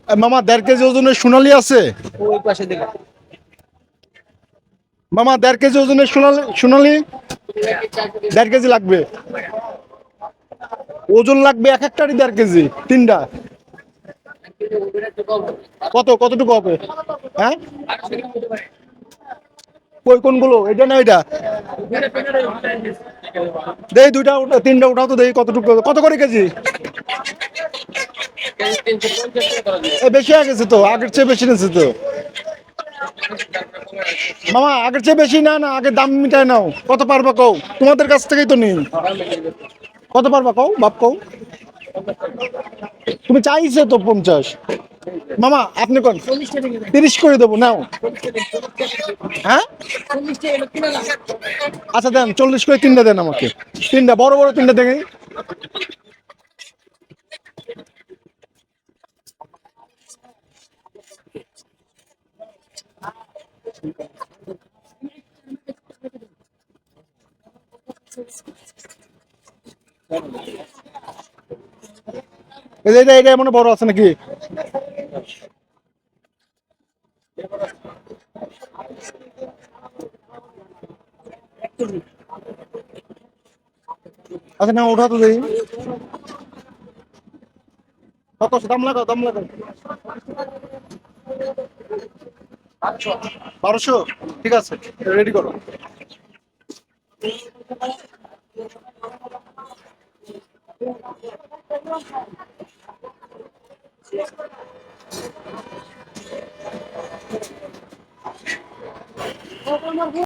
মামা 1.5 কেজি ওজনের সোনালি আছে? ওই পাশে দেখো। মামা 1.5 কেজি ওজনের সোনালি সোনালি 1.5 কেজি লাগবে। ওজন লাগবে এক একটারই 1.5 কেজি, তিনটা। কতটুকু হবে? হ্যাঁ, কই কোনগুলো, এটা না এটা? দেই দুইটা তিনটা উঠাও তো, দেই কতটুকু, কত করে কেজি? বেশি হয়ে গেছে তো, আগের চেয়ে বেশি নিয়েছে তো মামা, আগের চেয়ে বেশি না, না আগের দাম মিটায় নাও। কত পারবা কও, তোমাদের কাছ থেকেই তো নেই। কত পারবা কও, বাপ কও। তুমি চাইছে তো 50। মামা আপনি কোন 30 করে দেবো, নাও। হ্যাঁ, আচ্ছা দেন 40 করে তিনটা দেন আমাকে, তিনটা বড় বড় তিনটা দেখে। এটা এটা মনে বড় আছে নাকি? আচ্ছা না, ওঠা তো দেখি। কত দাম লাগাও, দাম লাগাও। 1200, ঠিক আছে, রেডি করো।